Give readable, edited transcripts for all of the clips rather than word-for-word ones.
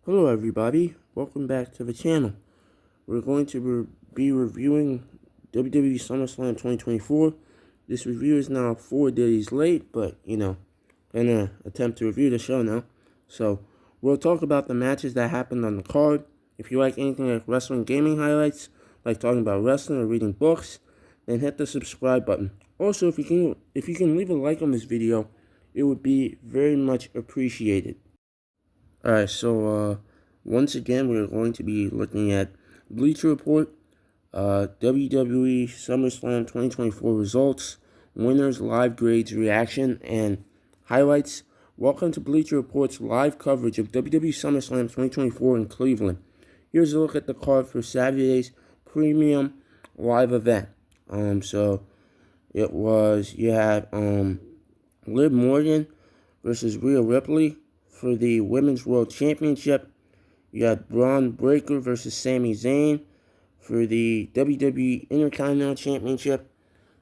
Hello everybody, welcome back to the channel. We're going to be reviewing WWE Summerslam 2024. This review is now 4 days late, but gonna attempt to review the show now. So, we'll talk about the matches that happened on the card. If you like anything like wrestling gaming highlights, like talking about wrestling or reading books, then hit the subscribe button. Also, if you can leave a like on this video, it would be very much appreciated. Alright, so once again, we're going to be looking at Bleacher Report, WWE Summerslam 2024 results, winners, live grades, reaction, and highlights. Welcome to Bleacher Report's live coverage of WWE SummerSlam 2024 in Cleveland. Here's a look at the card for Saturday's premium live event. So it was, you had Liv Morgan versus Rhea Ripley for the Women's World Championship. You had Braun Breaker versus Sami Zayn for the WWE Intercontinental Championship.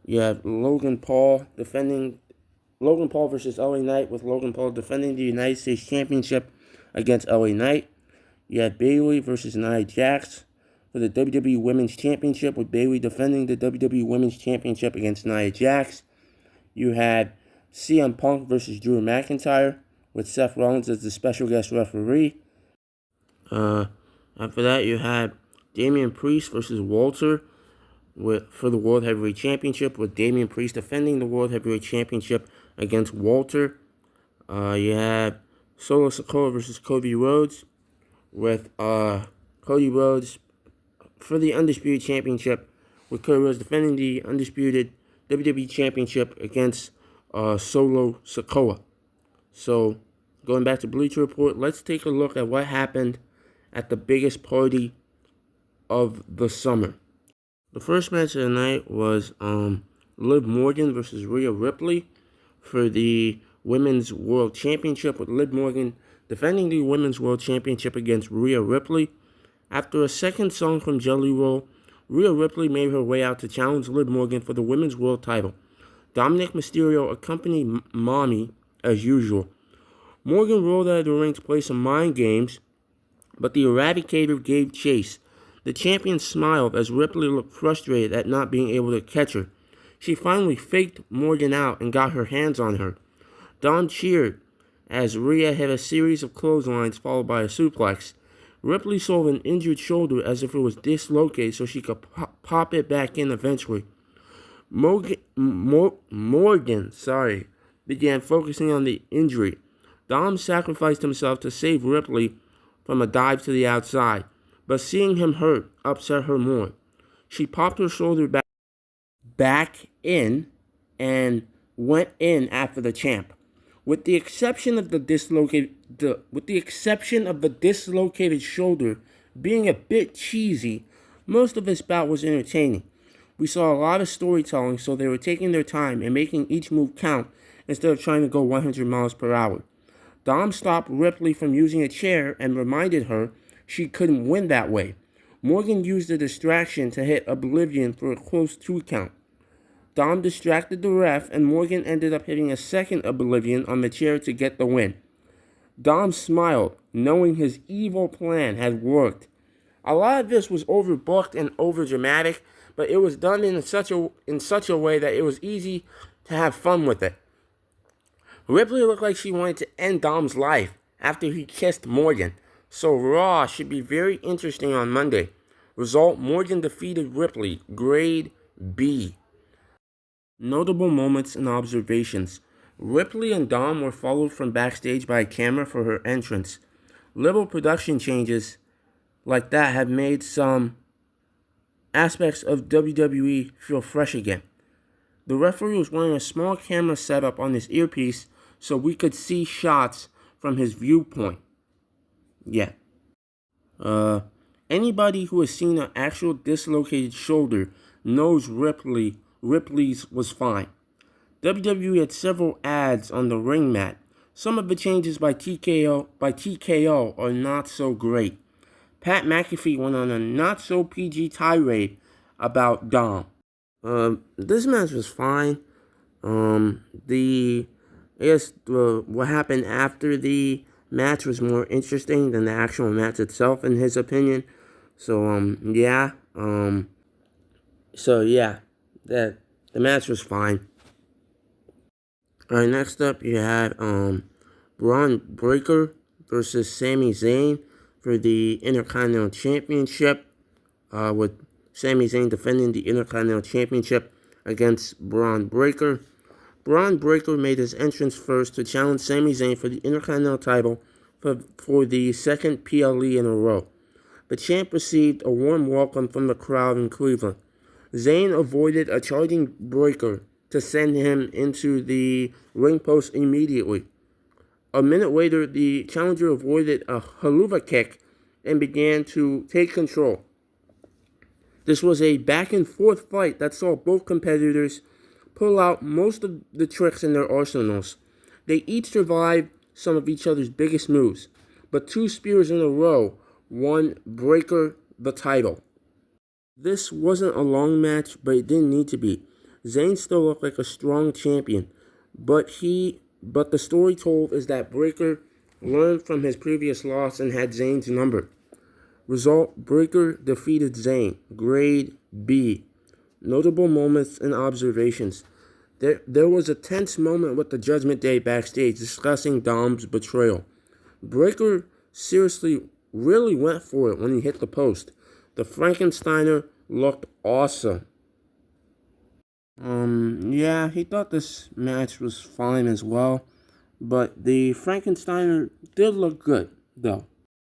You have Logan Paul versus LA Knight, with Logan Paul defending the United States Championship against LA Knight. You had Bayley versus Nia Jax for the WWE Women's Championship, with Bayley defending the WWE Women's Championship against Nia Jax. You had CM Punk versus Drew McIntyre, with Seth Rollins as the special guest referee. After that, you had Damian Priest versus Walter for the World Heavyweight Championship, with Damian Priest defending the World Heavyweight Championship against Walter. You had Solo Sikoa versus Cody Rhodes, with Cody Rhodes for the Undisputed Championship, with Cody Rhodes defending the Undisputed WWE Championship against Solo Sikoa. So, going back to Bleacher Report, let's take a look at what happened at the biggest party of the summer. The first match of the night was Liv Morgan versus Rhea Ripley for the Women's World Championship, with Liv Morgan defending the Women's World Championship against Rhea Ripley. After a second song from Jelly Roll, Rhea Ripley made her way out to challenge Liv Morgan for the Women's World title. Dominic Mysterio accompanied Mommy as usual. Morgan rolled out of the ring to play some mind games, but the Eradicator gave chase. The champion smiled as Ripley looked frustrated at not being able to catch her. She finally faked Morgan out and got her hands on her. Dom cheered as Rhea hit a series of clotheslines followed by a suplex. Ripley sold an injured shoulder as if it was dislocated so she could pop it back in eventually. Morgan began focusing on the injury. Dom sacrificed himself to save Ripley from a dive to the outside, but seeing him hurt upset her more. She popped her shoulder back in and went in after the champ. With the exception of the dislocated shoulder being a bit cheesy, most of this bout was entertaining. We saw a lot of storytelling, so they were taking their time and making each move count instead of trying to go 100 miles per hour. Dom stopped Ripley from using a chair and reminded her she couldn't win that way. Morgan used the distraction to hit Oblivion for a close 2 count. Dom distracted the ref, and Morgan ended up hitting a second Oblivion on the chair to get the win. Dom smiled, knowing his evil plan had worked. A lot of this was overbooked and overdramatic, but it was done in such a way that it was easy to have fun with it. Ripley looked like she wanted to end Dom's life after he kissed Morgan, so Raw should be very interesting on Monday. Result: Morgan defeated Ripley, grade B. Notable moments and observations. Ripley and Dom were followed from backstage by a camera for her entrance. Little production changes like that have made some aspects of WWE feel fresh again. The referee was wearing a small camera setup on his earpiece so we could see shots from his viewpoint. Yeah. Anybody who has seen an actual dislocated shoulder knows Ripley's was fine. WWE had several ads on the ring mat. Some of the changes by TKO are not so great. Pat McAfee went on a not so PG tirade about Dom. This match was fine. What happened after the match was more interesting than the actual match itself, in his opinion. So, yeah. That the match was fine. Alright, next up you had Braun Breaker versus Sami Zayn for the Intercontinental Championship, with Sami Zayn defending the Intercontinental Championship against Braun Breaker. Braun Breaker made his entrance first to challenge Sami Zayn for the Intercontinental title for the second PLE in a row. The champ received a warm welcome from the crowd in Cleveland. Zayn avoided a charging Breaker to send him into the ring post immediately. A minute later, the challenger avoided a haluva kick and began to take control. This was a back-and-forth fight that saw both competitors pull out most of the tricks in their arsenals. They each survived some of each other's biggest moves, but 2 spears in a row won Breaker the title. This wasn't a long match, but it didn't need to be. Zayn still looked like a strong champion, but the story told is that Breaker learned from his previous loss and had Zayn's number. Result, Breaker defeated Zayn, grade B. Notable moments and observations. There was a tense moment with the Judgment Day backstage discussing Dom's betrayal. Breaker seriously really went for it when he hit the post. The Frankensteiner looked awesome. Yeah, he thought this match was fine as well, but the Frankensteiner did look good, though.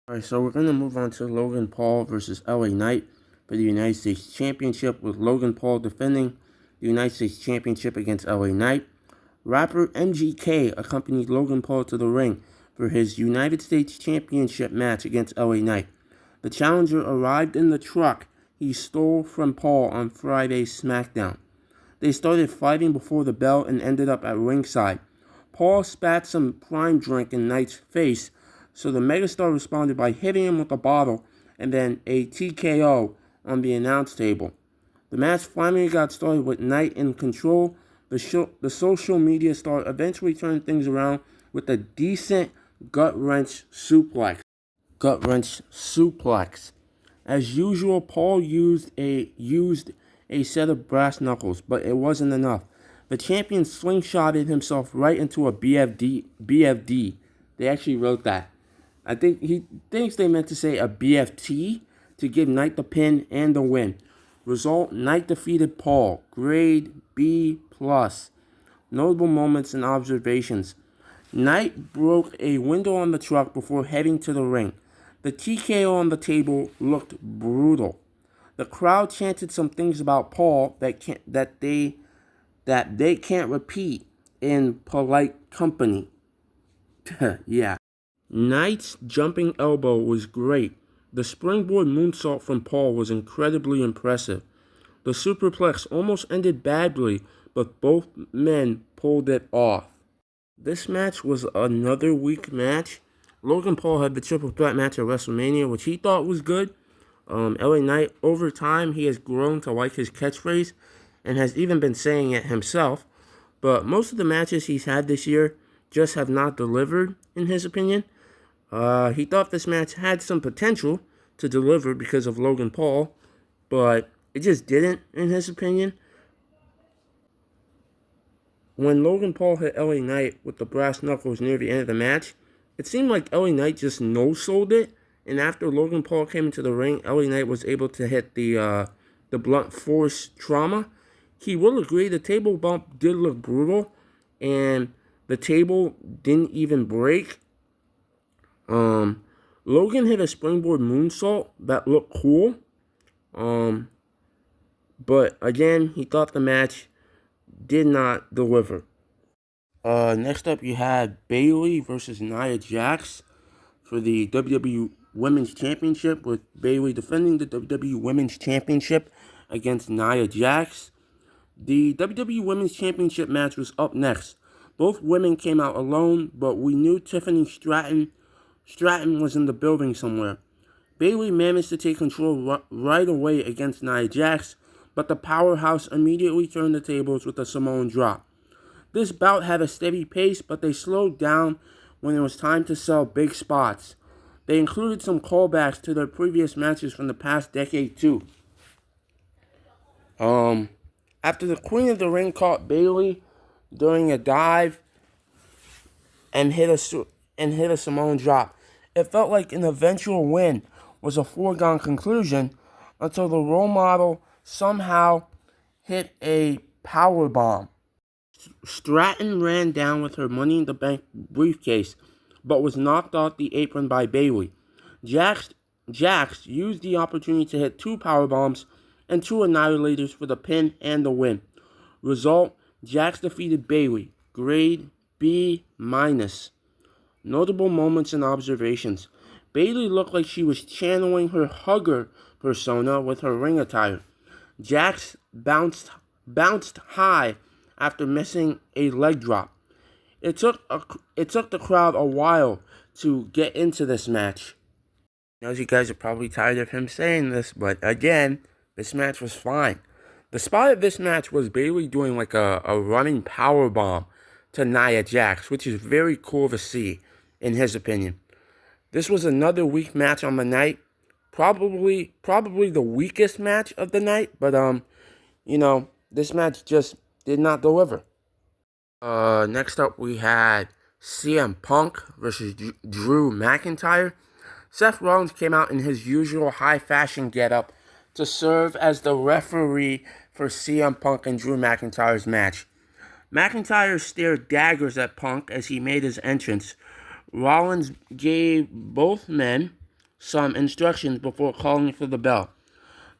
Alright, so we're going to move on to Logan Paul versus LA Knight for the United States Championship, with Logan Paul defending the United States Championship against LA Knight. Rapper MGK accompanied Logan Paul to the ring for his United States Championship match against LA Knight. The challenger arrived in the truck he stole from Paul on Friday's SmackDown. They started fighting before the bell and ended up at ringside. Paul spat some prime drink in Knight's face, so the megastar responded by hitting him with a bottle and then a TKO on the announce table. The match finally got started with Knight in control. The social media star eventually turned things around with a decent gut-wrench suplex. As usual, Paul used a set of brass knuckles, but it wasn't enough. The champion slingshotted himself right into a BFD. They actually wrote that. I think he thinks they meant to say a BFT to give Knight the pin and the win. Result, Knight defeated Paul, grade B+. Notable moments and observations. Knight broke a window on the truck before heading to the ring. The TKO on the table looked brutal. The crowd chanted some things about Paul that they can't repeat in polite company. Yeah. Knight's jumping elbow was great. The springboard moonsault from Paul was incredibly impressive. The superplex almost ended badly, but both men pulled it off. This match was another weak match. Logan Paul had the triple threat match at WrestleMania, which he thought was good. LA Knight, over time, he has grown to like his catchphrase and has even been saying it himself. But most of the matches he's had this year just have not delivered, in his opinion. He thought this match had some potential to deliver because of Logan Paul, but it just didn't, in his opinion. When Logan Paul hit LA Knight with the brass knuckles near the end of the match, it seemed like LA Knight just no-sold it, and after Logan Paul came into the ring, LA Knight was able to hit the blunt force trauma. He will agree the table bump did look brutal, and the table didn't even break. Logan hit a springboard moonsault that looked cool. But again, he thought the match did not deliver. Next up, you had Bayley versus Nia Jax for the WWE Women's Championship, with Bayley defending the WWE Women's Championship against Nia Jax. The WWE Women's Championship match was up next. Both women came out alone, but we knew Tiffany Stratton was in the building somewhere. Bayley managed to take control right away against Nia Jax, but the powerhouse immediately turned the tables with a Samoan drop. This bout had a steady pace, but they slowed down when it was time to sell big spots. They included some callbacks to their previous matches from the past decade too. After the Queen of the Ring caught Bayley during a dive and hit a Samoan drop, it felt like an eventual win was a foregone conclusion until the role model somehow hit a power bomb. Stratton ran down with her Money in the Bank briefcase, but was knocked off the apron by Bayley. Jax used the opportunity to hit 2 power bombs and 2 annihilators for the pin and the win. Result: Jax defeated Bayley. Grade B-. Notable moments and observations. Bayley looked like she was channeling her hugger persona with her ring attire. Jax bounced high after missing a leg drop. It took the crowd a while to get into this match. Now, you guys are probably tired of him saying this, but again, this match was fine. The spot of this match was Bayley doing like a running power bomb to Nia Jax, which is very cool to see, in his opinion. This was another weak match on the night. Probably the weakest match of the night, but this match just did not deliver. Next up we had CM Punk versus Drew McIntyre. Seth Rollins came out in his usual high fashion getup to serve as the referee for CM Punk and Drew McIntyre's match. McIntyre stared daggers at Punk as he made his entrance. Rollins gave both men some instructions before calling for the bell.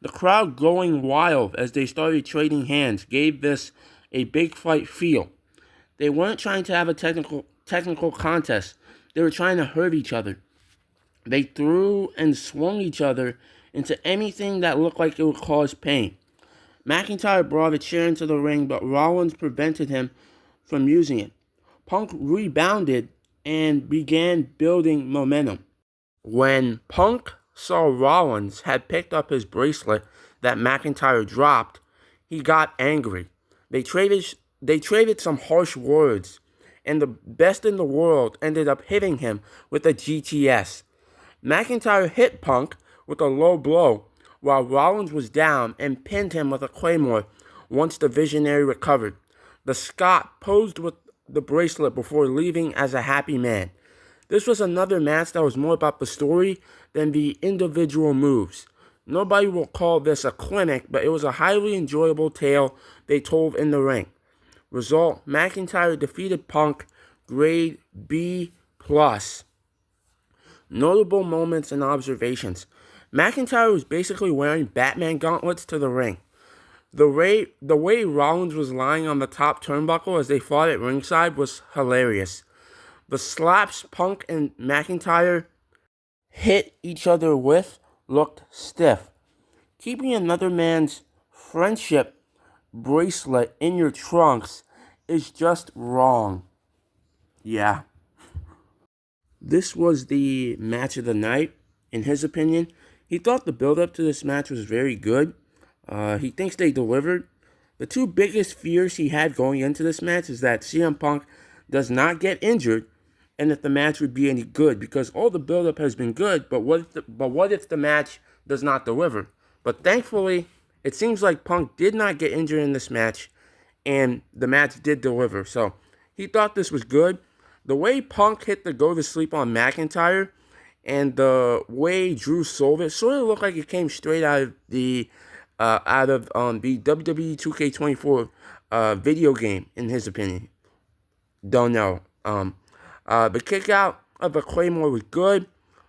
The crowd going wild as they started trading hands gave this a big fight feel. They weren't trying to have a technical contest. They were trying to hurt each other. They threw and swung each other into anything that looked like it would cause pain. McIntyre brought a chair into the ring, but Rollins prevented him from using it. Punk rebounded and began building momentum. When Punk saw Rollins had picked up his bracelet that McIntyre dropped, he got angry. They traded some harsh words, and the best in the world ended up hitting him with a GTS. McIntyre hit Punk with a low blow while Rollins was down and pinned him with a Claymore once the Visionary recovered. The Scot posed with the bracelet before leaving as a happy man. This was another match that was more about the story than the individual moves. Nobody will call this a clinic, but it was a highly enjoyable tale they told in the ring. Result: McIntyre defeated Punk, grade B+. Notable moments and observations. McIntyre was basically wearing Batman gauntlets to the ring. The way Rollins was lying on the top turnbuckle as they fought at ringside was hilarious. The slaps Punk and McIntyre hit each other with looked stiff. Keeping another man's friendship bracelet in your trunks is just wrong. Yeah. This was the match of the night, in his opinion. He thought the build-up to this match was very good. He thinks they delivered. The 2 biggest fears he had going into this match is that CM Punk does not get injured and if the match would be any good, because all the build-up has been good, but what if the match does not deliver? But thankfully, it seems like Punk did not get injured in this match, and the match did deliver. So he thought this was good. The way Punk hit the go-to-sleep on McIntyre and the way Drew sold it sort of looked like it came straight out of the WWE 2K24 video game, in his opinion. Don't know. The kick out of the Claymore was good.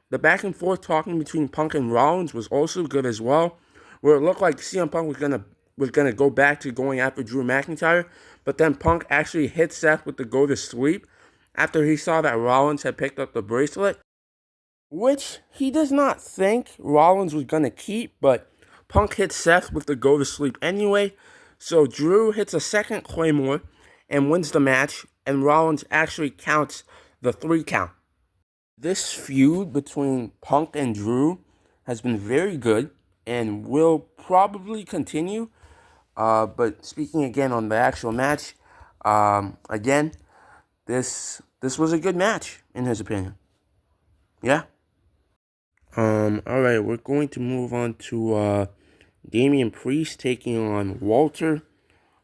The back and forth talking between Punk and Rollins was also good as well, where it looked like CM Punk was gonna go back to going after Drew McIntyre, but then Punk actually hit Seth with the go to sleep after he saw that Rollins had picked up the bracelet, which he does not think Rollins was gonna keep, but Punk hit Seth with the go to sleep anyway. So Drew hits a second Claymore and wins the match, and Rollins actually counts the 3 count. This feud between Punk and Drew has been very good and will probably continue. But speaking again on the actual match, again, this this was a good match, in his opinion. Yeah. Alright, we're going to move on to Damian Priest taking on Walter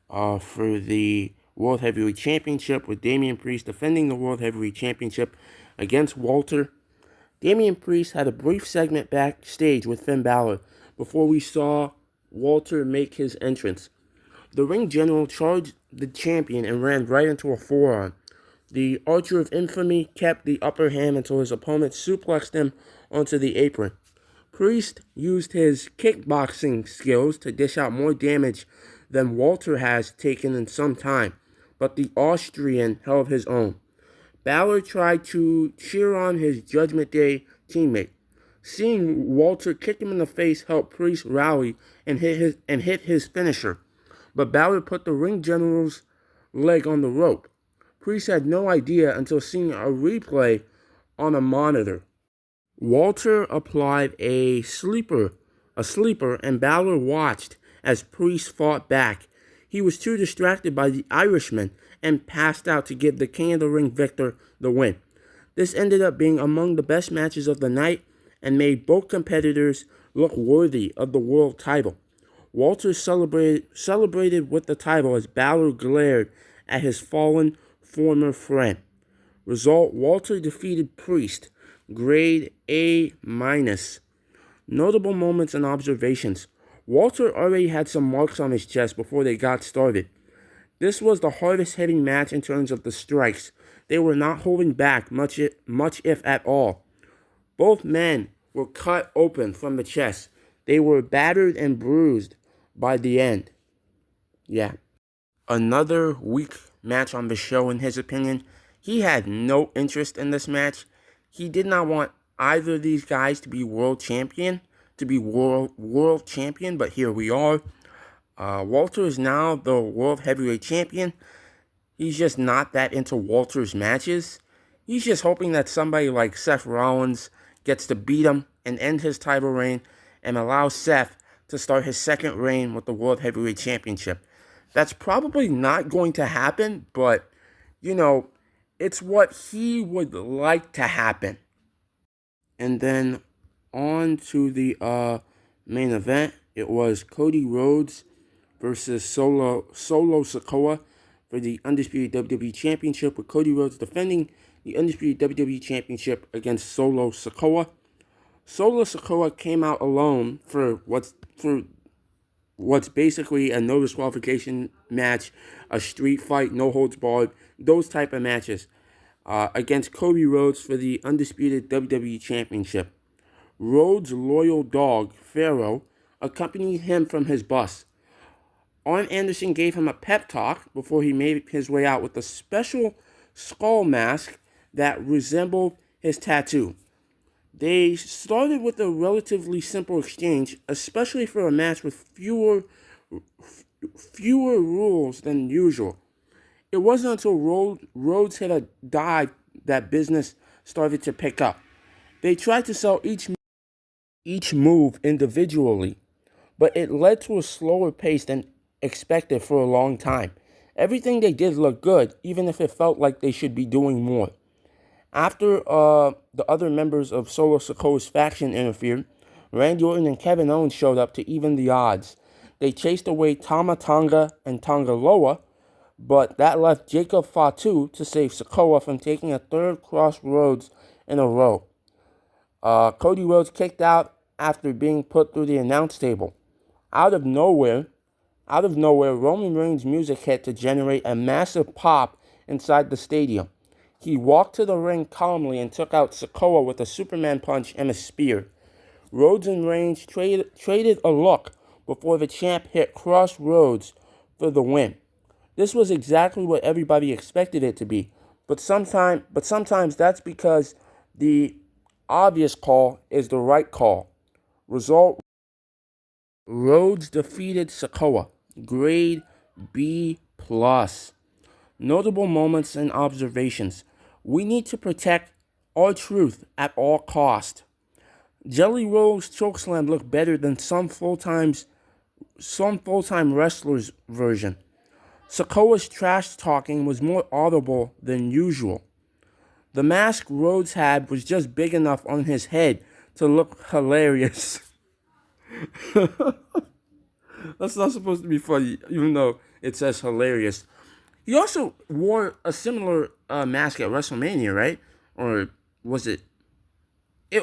for the World Heavyweight Championship, with Damian Priest defending the World Heavyweight Championship against Walter. Damian Priest had a brief segment backstage with Finn Balor before we saw Walter make his entrance. The ring general charged the champion and ran right into a forearm. The Archer of Infamy kept the upper hand until his opponent suplexed him onto the apron. Priest used his kickboxing skills to dish out more damage than Walter has taken in some time, but the Austrian held his own. Balor tried to cheer on his Judgment Day teammate. Seeing Walter kick him in the face helped Priest rally and hit his finisher, but Balor put the ring general's leg on the rope. Priest had no idea until seeing a replay on a monitor. Walter applied a sleeper, and Balor watched as Priest fought back. He was too distracted by the Irishman and passed out to give the King of the Ring Victor the win. This ended up being among the best matches of the night and made both competitors look worthy of the world title. Walter celebrated with the title as Balor glared at his fallen former friend. Result: Walter defeated Priest. Grade A-. Notable moments and observations. Walter already had some marks on his chest before they got started. This was the hardest hitting match in terms of the strikes. They were not holding back much if at all. Both men were cut open from the chest. They were battered and bruised by the end. Yeah. Another weak match on the show, in his opinion. He had no interest in this match. He did not want either of these guys to be world champion, but here we are. Walter is now the world heavyweight champion. He's just not that into Walter's matches. He's just hoping that somebody like Seth Rollins gets to beat him and end his title reign and allow Seth to start his second reign with the World Heavyweight Championship. That's probably not going to happen, but, it's what he would like to happen. And then on to the main event. It was Cody Rhodes versus Solo Sikoa for the Undisputed WWE Championship, with Cody Rhodes defending the Undisputed WWE Championship against Solo Sikoa. Solo Sikoa came out alone for what's basically a no disqualification match, a street fight, no holds barred, those type of matches, against Cody Rhodes for the Undisputed WWE Championship. Rhodes' loyal dog, Pharaoh, accompanied him from his bus. Arn Anderson gave him a pep talk before he made his way out with a special skull mask that resembled his tattoo. They started with a relatively simple exchange, especially for a match with fewer rules than usual. It wasn't until Rhodes hit a dive that business started to pick up. They tried to sell each move individually, but it led to a slower pace than expected for a long time. Everything they did looked good, even if it felt like they should be doing more. After the other members of Solo Sikoa's faction interfered, Randy Orton and Kevin Owens showed up to even the odds. They chased away Tama Tonga and Tonga Loa, but that left Jacob Fatu to save Sikoa from taking a third Crossroads in a row. Cody Rhodes kicked out after being put through the announce table. Out of nowhere, Roman Reigns' music hit to generate a massive pop inside the stadium. He walked to the ring calmly and took out Sikoa with a Superman punch and a spear. Rhodes and Reigns traded a look before the champ hit Crossroads for the win. This was exactly what everybody expected it to be, but sometimes that's because the obvious call is the right call. Result: Rhodes defeated Sikoa. Grade B+. Notable moments and observations. We need to protect our truth at all cost. Jelly Roll's chokeslam looked better than some full-time wrestlers' version. Sikoa's trash talking was more audible than usual. The mask Rhodes had was just big enough on his head to look hilarious. That's not supposed to be funny, even though it says hilarious. He also wore a similar mask at WrestleMania, right? Or was it?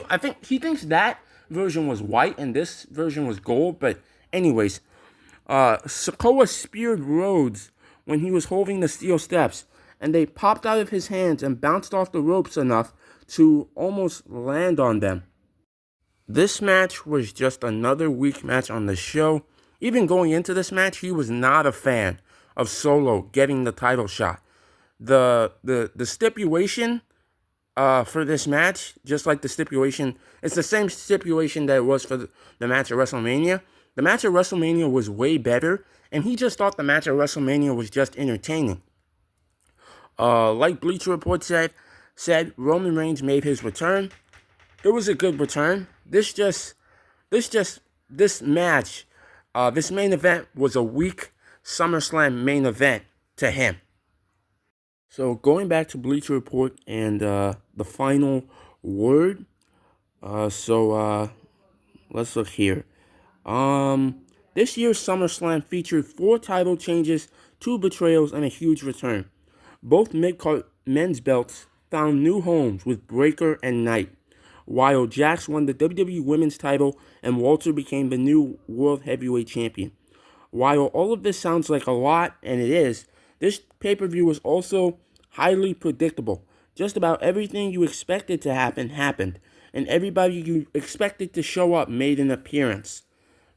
I think he thinks that version was white and this version was gold. But anyways, Sikoa speared Rhodes when he was holding the steel steps, and they popped out of his hands and bounced off the ropes enough to almost land on them. This match was just another weak match on the show. Even going into this match, he was not a fan of Solo getting the title shot. The stipulation for this match, just like the stipulation, it's the same stipulation that it was for the match at WrestleMania. The match at WrestleMania was way better, and he just thought the match at WrestleMania was just entertaining. Like Bleacher Report said Roman Reigns made his return. It was a good return. This match, this main event was a weak SummerSlam main event to him. So going back to Bleacher Report and the final word. Let's look here. This year's SummerSlam featured 4 title changes, 2 betrayals, and a huge return. Both mid-card men's belts found new homes with Breakker and Knight, while Jax won the WWE Women's title and Walter became the new World Heavyweight Champion. While all of this sounds like a lot, and it is, this pay-per-view was also highly predictable. Just about everything you expected to happen happened, and everybody you expected to show up made an appearance.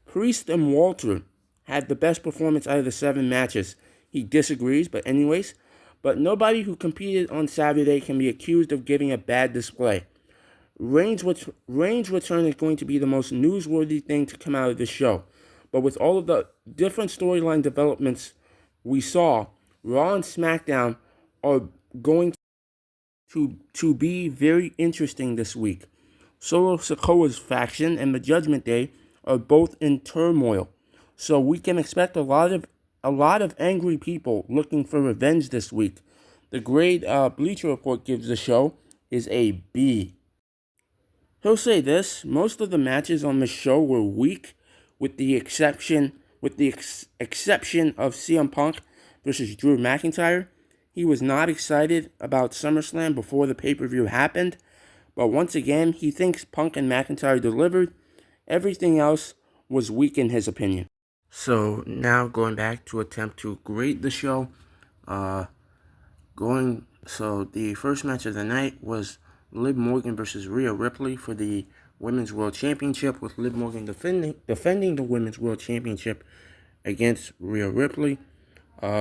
Priest and Walter had the best performance out of the 7 matches. He disagrees, but anyways. But nobody who competed on Saturday can be accused of giving a bad display. Reigns' return is going to be the most newsworthy thing to come out of this show. But with all of the different storyline developments we saw, Raw and SmackDown are going to be very interesting this week. Solo Sikoa's faction and the Judgment Day are both in turmoil, so we can expect a lot of angry people looking for revenge this week. The grade Bleacher Report gives the show is a B. He'll say this: most of the matches on the show were weak, with the exception of CM Punk versus Drew McIntyre. He was not excited about SummerSlam before the pay-per-view happened, but once again, he thinks Punk and McIntyre delivered. Everything else was weak in his opinion. So now going back to attempt to grade the show. So the first match of the night was Liv Morgan versus Rhea Ripley for the Women's World Championship, with Liv Morgan defending the Women's World Championship against Rhea Ripley.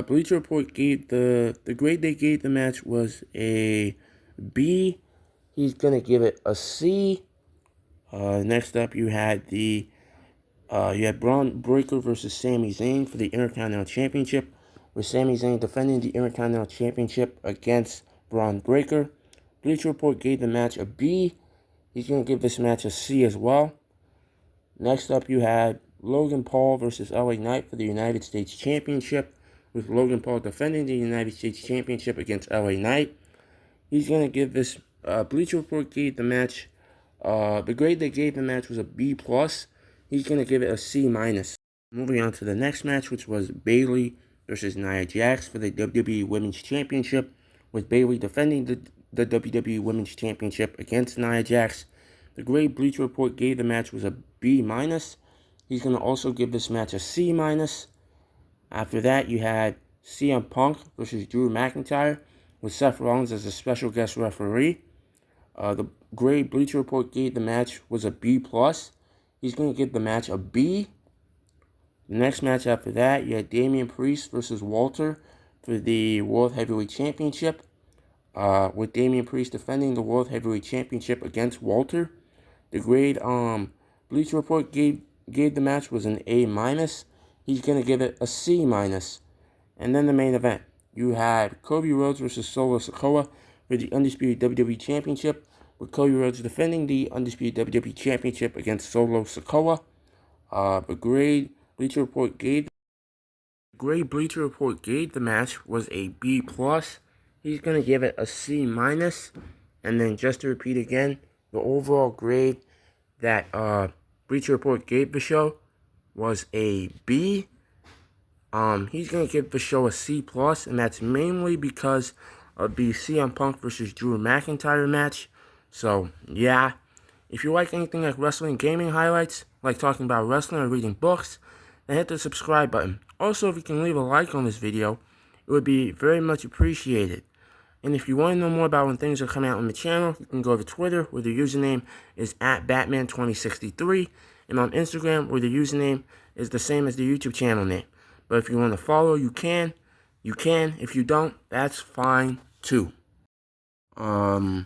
Bleacher Report gave the grade they gave the match was a B. He's gonna give it a C. Next up, you had Braun Breaker versus Sami Zayn for the Intercontinental Championship, with Sami Zayn defending the Intercontinental Championship against Braun Breaker. Bleacher Report gave the match a B. He's going to give this match a C as well. Next up, you had Logan Paul versus LA Knight for the United States Championship, with Logan Paul defending the United States Championship against LA Knight. He's going to give this, Bleacher Report gave the match, the grade they gave the match was a B+. He's going to give it a C-. Moving on to the next match, which was Bayley versus Nia Jax for the WWE Women's Championship, with Bayley defending the WWE Women's Championship against Nia Jax. The grade Bleacher Report gave the match was a B-. He's going to also give this match a C-. After that, you had CM Punk versus Drew McIntyre, with Seth Rollins as a special guest referee. The grade Bleacher Report gave the match was a B+. He's going to give the match a B. The next match after that, you had Damian Priest versus Walter for the World Heavyweight Championship, with Damian Priest defending the World Heavyweight Championship against Walter. The grade Bleacher Report gave the match was an A-. He's going to give it a C-. And then the main event, you had Cody Rhodes versus Solo Sikoa for the Undisputed WWE Championship, with Cody Rhodes defending the Undisputed WWE Championship against Solo Sikoa. The grade Bleacher Report gave the match was a B+. He's going to give it a C-. And then just to repeat again, the overall grade that Bleacher Report gave the show was a B. He's going to give the show a C+, and that's mainly because of the CM Punk versus Drew McIntyre match. So, yeah. If you like anything like wrestling gaming highlights, like talking about wrestling or reading books, then hit the subscribe button. Also, if you can leave a like on this video, it would be very much appreciated. And if you want to know more about when things are coming out on the channel, you can go to Twitter, where the username is @Batman2063, and on Instagram, where the username is the same as the YouTube channel name. But if you want to follow, you can. You can. If you don't, that's fine too. Bye.